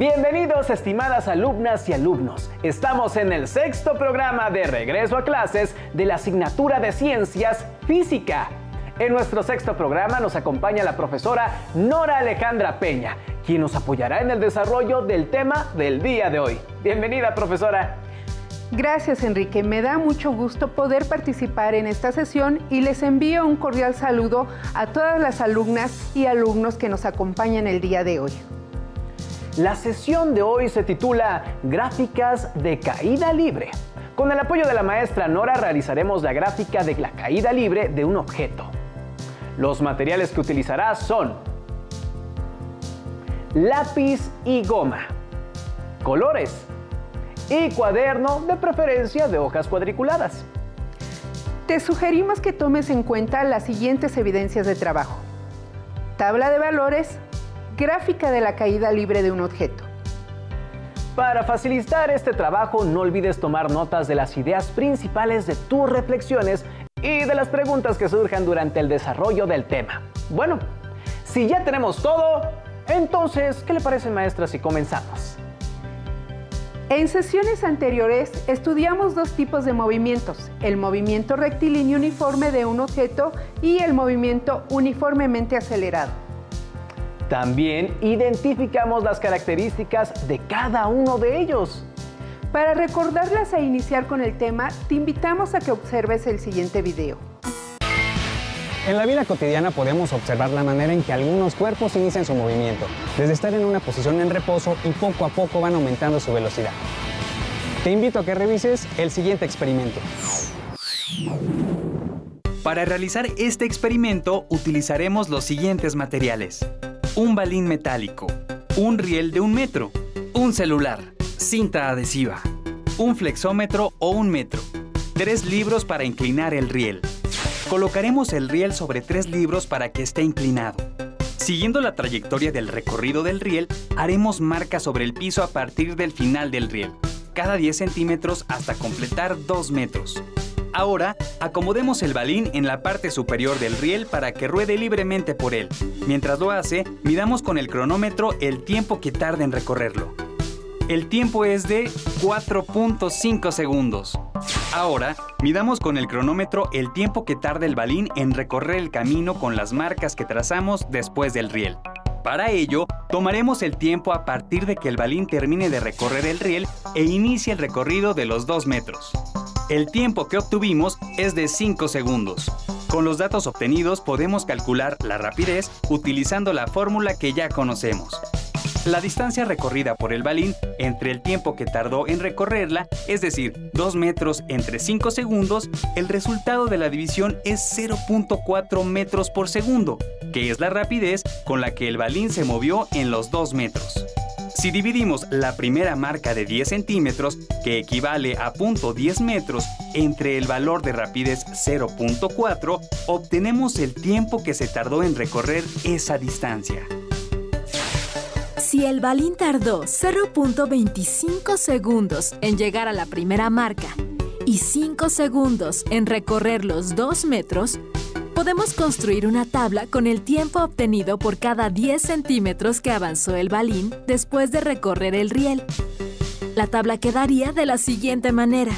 Bienvenidos, estimadas alumnas y alumnos. Estamos en el sexto programa de regreso a clases de la asignatura de Ciencias Física. En nuestro sexto programa nos acompaña la profesora Nora Alejandra Peña, quien nos apoyará en el desarrollo del tema del día de hoy. Bienvenida, profesora. Gracias, Enrique. Me da mucho gusto poder participar en esta sesión y les envío un cordial saludo a todas las alumnas y alumnos que nos acompañan el día de hoy. La sesión de hoy se titula Gráficas de caída libre. Con el apoyo de la maestra Nora realizaremos la gráfica de la caída libre de un objeto. Los materiales que utilizará son lápiz y goma, colores y cuaderno, de preferencia de hojas cuadriculadas. Te sugerimos que tomes en cuenta las siguientes evidencias de trabajo: tabla de valores, gráfica de la caída libre de un objeto. Para facilitar este trabajo, no olvides tomar notas de las ideas principales de tus reflexiones y de las preguntas que surjan durante el desarrollo del tema. Bueno, si ya tenemos todo, entonces, ¿qué le parece, maestra, si comenzamos? En sesiones anteriores estudiamos dos tipos de movimientos: el movimiento rectilíneo uniforme de un objeto y el movimiento uniformemente acelerado. También identificamos las características de cada uno de ellos. Para recordarlas e iniciar con el tema, te invitamos a que observes el siguiente video. En la vida cotidiana podemos observar la manera en que algunos cuerpos inician su movimiento, desde estar en una posición en reposo y poco a poco van aumentando su velocidad. Te invito a que revises el siguiente experimento. Para realizar este experimento utilizaremos los siguientes materiales: un balín metálico, un riel de 1 metro, un celular, cinta adhesiva, un flexómetro o 1 metro, 3 libros para inclinar el riel. Colocaremos el riel sobre 3 libros para que esté inclinado. Siguiendo la trayectoria del recorrido del riel, haremos marcas sobre el piso a partir del final del riel, cada 10 centímetros hasta completar 2 metros. Ahora, acomodemos el balín en la parte superior del riel para que ruede libremente por él. Mientras lo hace, midamos con el cronómetro el tiempo que tarda en recorrerlo. El tiempo es de 4.5 segundos. Ahora, midamos con el cronómetro el tiempo que tarda el balín en recorrer el camino con las marcas que trazamos después del riel. Para ello, tomaremos el tiempo a partir de que el balín termine de recorrer el riel e inicie el recorrido de los 2 metros. El tiempo que obtuvimos es de 5 segundos. Con los datos obtenidos podemos calcular la rapidez utilizando la fórmula que ya conocemos. La distancia recorrida por el balín entre el tiempo que tardó en recorrerla, es decir, 2 metros entre 5 segundos, el resultado de la división es 0.4 metros por segundo, que es la rapidez con la que el balín se movió en los 2 metros. Si dividimos la primera marca de 10 centímetros, que equivale a 0.10 metros, entre el valor de rapidez 0.4, obtenemos el tiempo que se tardó en recorrer esa distancia. Si el balín tardó 0.25 segundos en llegar a la primera marca y 5 segundos en recorrer los 2 metros, podemos construir una tabla con el tiempo obtenido por cada 10 centímetros que avanzó el balín después de recorrer el riel. La tabla quedaría de la siguiente manera.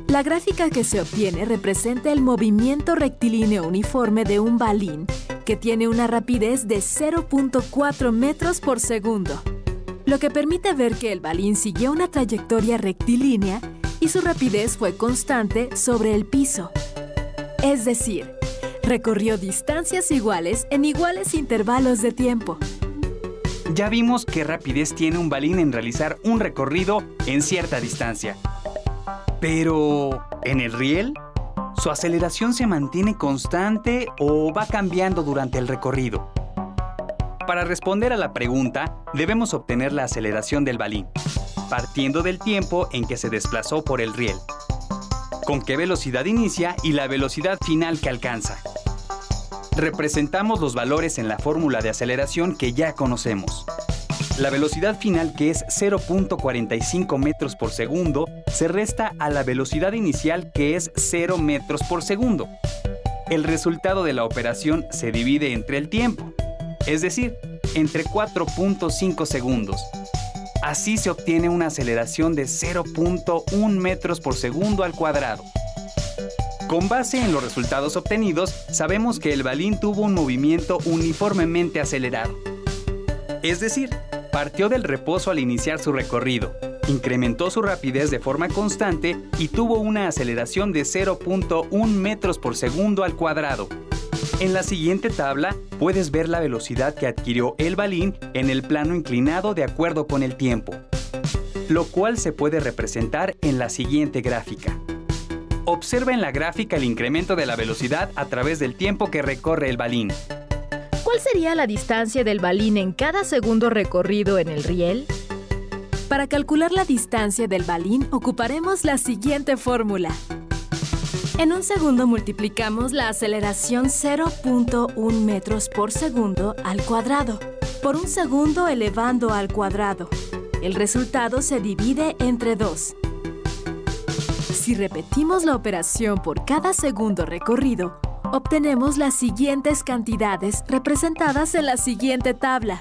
La gráfica que se obtiene representa el movimiento rectilíneo uniforme de un balín que tiene una rapidez de 0.4 metros por segundo, lo que permite ver que el balín siguió una trayectoria rectilínea y su rapidez fue constante sobre el piso. Es decir, recorrió distancias iguales en iguales intervalos de tiempo. Ya vimos qué rapidez tiene un balín en realizar un recorrido en cierta distancia. Pero, ¿en el riel? ¿Su aceleración se mantiene constante o va cambiando durante el recorrido? Para responder a la pregunta, debemos obtener la aceleración del balín, partiendo del tiempo en que se desplazó por el riel, con qué velocidad inicia y la velocidad final que alcanza. Representamos los valores en la fórmula de aceleración que ya conocemos. La velocidad final, que es 0.45 metros por segundo, se resta a la velocidad inicial, que es 0 metros por segundo. El resultado de la operación se divide entre el tiempo, es decir, entre 4.5 segundos. Así se obtiene una aceleración de 0.1 metros por segundo al cuadrado. Con base en los resultados obtenidos, sabemos que el balín tuvo un movimiento uniformemente acelerado. Es decir, partió del reposo al iniciar su recorrido, incrementó su rapidez de forma constante y tuvo una aceleración de 0.1 metros por segundo al cuadrado. En la siguiente tabla puedes ver la velocidad que adquirió el balín en el plano inclinado de acuerdo con el tiempo, lo cual se puede representar en la siguiente gráfica. Observa en la gráfica el incremento de la velocidad a través del tiempo que recorre el balín. ¿Cuál sería la distancia del balín en cada segundo recorrido en el riel? Para calcular la distancia del balín ocuparemos la siguiente fórmula. En un segundo multiplicamos la aceleración 0.1 metros por segundo al cuadrado por un segundo elevando al cuadrado. El resultado se divide entre 2. Si repetimos la operación por cada segundo recorrido, obtenemos las siguientes cantidades representadas en la siguiente tabla.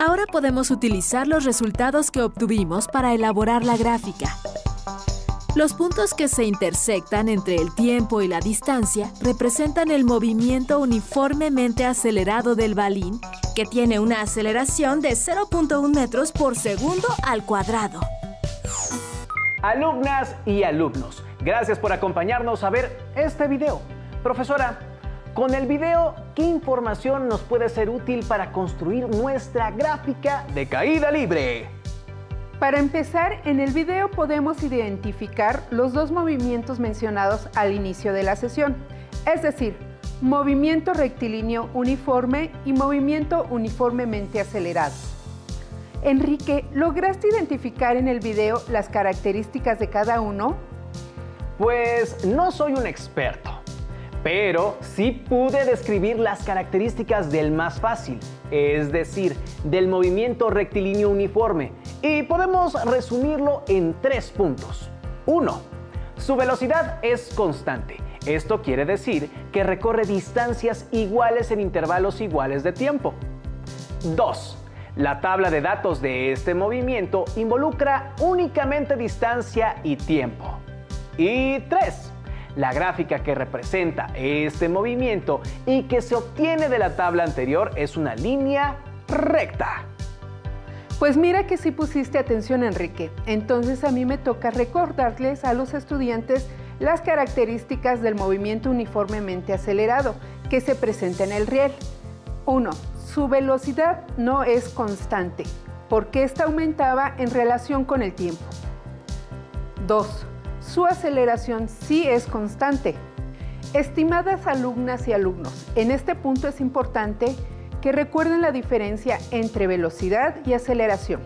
Ahora podemos utilizar los resultados que obtuvimos para elaborar la gráfica. Los puntos que se intersectan entre el tiempo y la distancia representan el movimiento uniformemente acelerado del balín, que tiene una aceleración de 0.1 metros por segundo al cuadrado. Alumnas y alumnos, gracias por acompañarnos a ver este video. Profesora, con el video, ¿qué información nos puede ser útil para construir nuestra gráfica de caída libre? Para empezar, en el video podemos identificar los dos movimientos mencionados al inicio de la sesión, es decir, movimiento rectilíneo uniforme y movimiento uniformemente acelerado. Enrique, ¿lograste identificar en el video las características de cada uno? Pues no soy un experto, pero sí pude describir las características del más fácil, es decir, del movimiento rectilíneo uniforme, y podemos resumirlo en 3 puntos. 1. Su velocidad es constante. Esto quiere decir que recorre distancias iguales en intervalos iguales de tiempo. 2. La tabla de datos de este movimiento involucra únicamente distancia y tiempo. Y 3. La gráfica que representa este movimiento y que se obtiene de la tabla anterior es una línea recta. Pues mira que sí pusiste atención, Enrique. Entonces a mí me toca recordarles a los estudiantes las características del movimiento uniformemente acelerado que se presenta en el riel. 1. Su velocidad no es constante, porque esta aumentaba en relación con el tiempo. 2. Su aceleración sí es constante. Estimadas alumnas y alumnos, en este punto es importante que recuerden la diferencia entre velocidad y aceleración.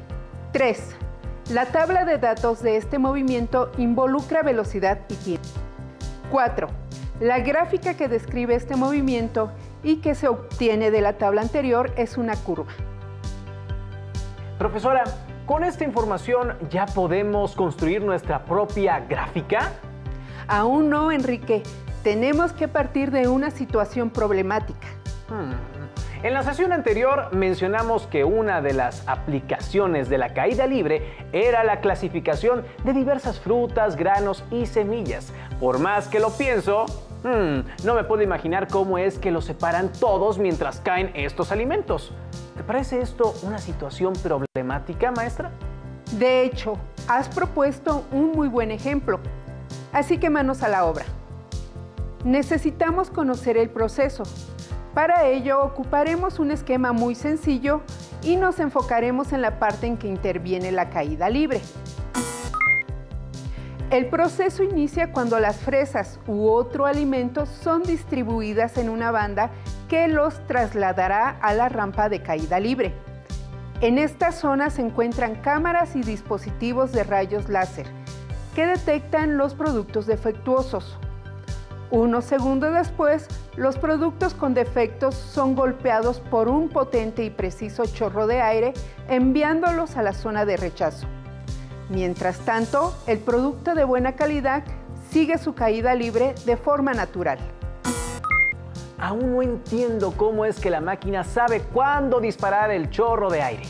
3. La tabla de datos de este movimiento involucra velocidad y tiempo. 4. La gráfica que describe este movimiento y que se obtiene de la tabla anterior es una curva. Profesora, ¿con esta información ya podemos construir nuestra propia gráfica? Aún no, Enrique. Tenemos que partir de una situación problemática. En la sesión anterior mencionamos que una de las aplicaciones de la caída libre era la clasificación de diversas frutas, granos y semillas. Por más que lo pienso, no me puedo imaginar cómo es que los separan todos mientras caen estos alimentos. ¿Te parece esto una situación problemática, maestra? De hecho, has propuesto un muy buen ejemplo. Así que manos a la obra. Necesitamos conocer el proceso. Para ello, ocuparemos un esquema muy sencillo y nos enfocaremos en la parte en que interviene la caída libre. El proceso inicia cuando las fresas u otro alimento son distribuidas en una banda que los trasladará a la rampa de caída libre. En esta zona se encuentran cámaras y dispositivos de rayos láser que detectan los productos defectuosos. Unos segundos después, los productos con defectos son golpeados por un potente y preciso chorro de aire, enviándolos a la zona de rechazo. Mientras tanto, el producto de buena calidad sigue su caída libre de forma natural. aún no entiendo cómo es que la máquina sabe cuándo disparar el chorro de aire.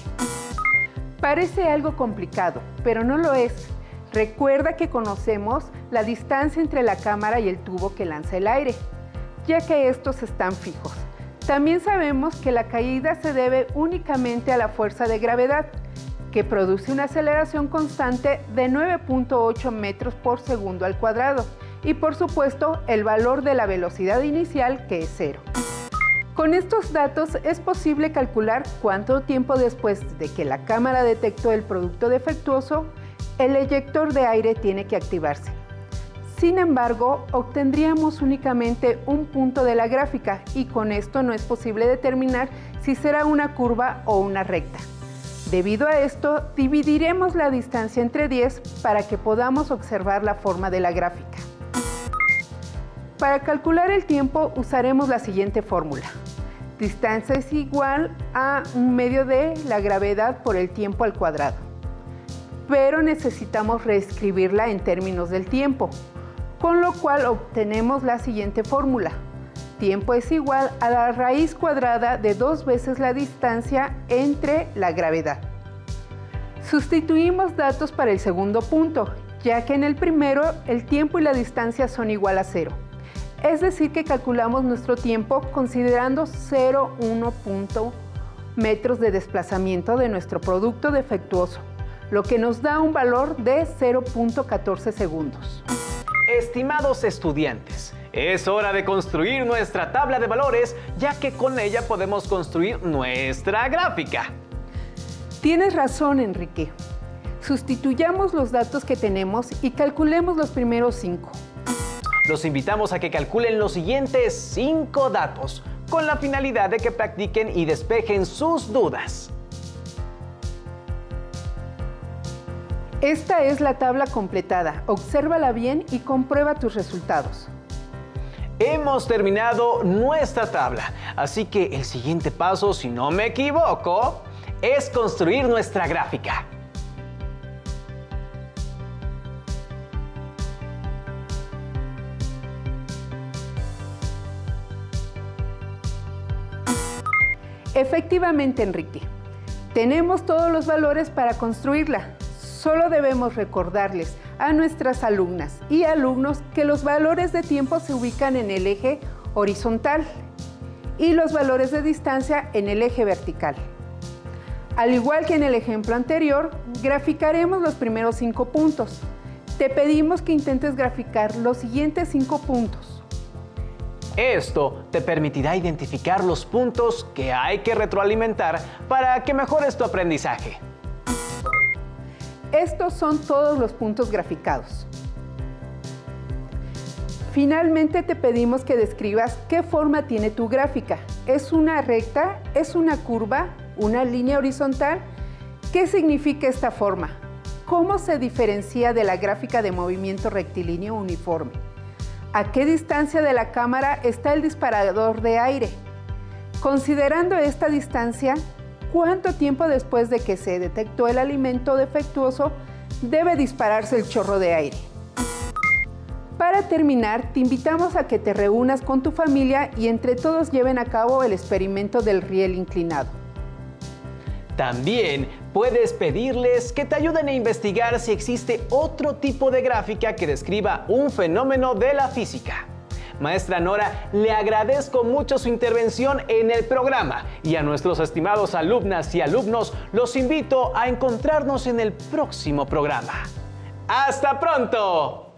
Parece algo complicado, pero no lo es. Recuerda que conocemos la distancia entre la cámara y el tubo que lanza el aire, ya que estos están fijos. También sabemos que la caída se debe únicamente a la fuerza de gravedad, que produce una aceleración constante de 9.8 metros por segundo al cuadrado, y por supuesto el valor de la velocidad inicial, que es 0. Con estos datos es posible calcular cuánto tiempo después de que la cámara detectó el producto defectuoso, el eyector de aire tiene que activarse. Sin embargo, obtendríamos únicamente un punto de la gráfica y con esto no es posible determinar si será una curva o una recta. Debido a esto, dividiremos la distancia entre 10 para que podamos observar la forma de la gráfica. Para calcular el tiempo usaremos la siguiente fórmula. Distancia es igual a 1/2 de la gravedad por el tiempo al cuadrado. Pero necesitamos reescribirla en términos del tiempo, con lo cual obtenemos la siguiente fórmula. Tiempo es igual a la raíz cuadrada de 2 veces la distancia entre la gravedad. Sustituimos datos para el segundo punto, ya que en el primero el tiempo y la distancia son igual a 0. Es decir, que calculamos nuestro tiempo considerando 0,1 metros de desplazamiento de nuestro producto defectuoso, lo que nos da un valor de 0.14 segundos. Estimados estudiantes, es hora de construir nuestra tabla de valores, ya que con ella podemos construir nuestra gráfica. Tienes razón, Enrique. Sustituyamos los datos que tenemos y calculemos los primeros 5. Los invitamos a que calculen los siguientes 5 datos, con la finalidad de que practiquen y despejen sus dudas. Esta es la tabla completada. Obsérvala bien y comprueba tus resultados. Hemos terminado nuestra tabla, así que el siguiente paso, si no me equivoco, es construir nuestra gráfica. Efectivamente, Enrique, tenemos todos los valores para construirla. Solo debemos recordarles a nuestras alumnas y alumnos que los valores de tiempo se ubican en el eje horizontal y los valores de distancia en el eje vertical. Al igual que en el ejemplo anterior, graficaremos los primeros 5 puntos. Te pedimos que intentes graficar los siguientes 5 puntos. Esto te permitirá identificar los puntos que hay que retroalimentar para que mejores tu aprendizaje. Estos son todos los puntos graficados. Finalmente te pedimos que describas qué forma tiene tu gráfica. ¿Es una recta? ¿Es una curva? ¿Una línea horizontal? ¿Qué significa esta forma? ¿Cómo se diferencia de la gráfica de movimiento rectilíneo uniforme? ¿A qué distancia de la cámara está el disparador de aire? Considerando esta distancia, ¿cuánto tiempo después de que se detectó el alimento defectuoso debe dispararse el chorro de aire? Para terminar, te invitamos a que te reúnas con tu familia y entre todos lleven a cabo el experimento del riel inclinado. También puedes pedirles que te ayuden a investigar si existe otro tipo de gráfica que describa un fenómeno de la física. Maestra Nora, le agradezco mucho su intervención en el programa y a nuestros estimados alumnas y alumnos los invito a encontrarnos en el próximo programa. ¡Hasta pronto!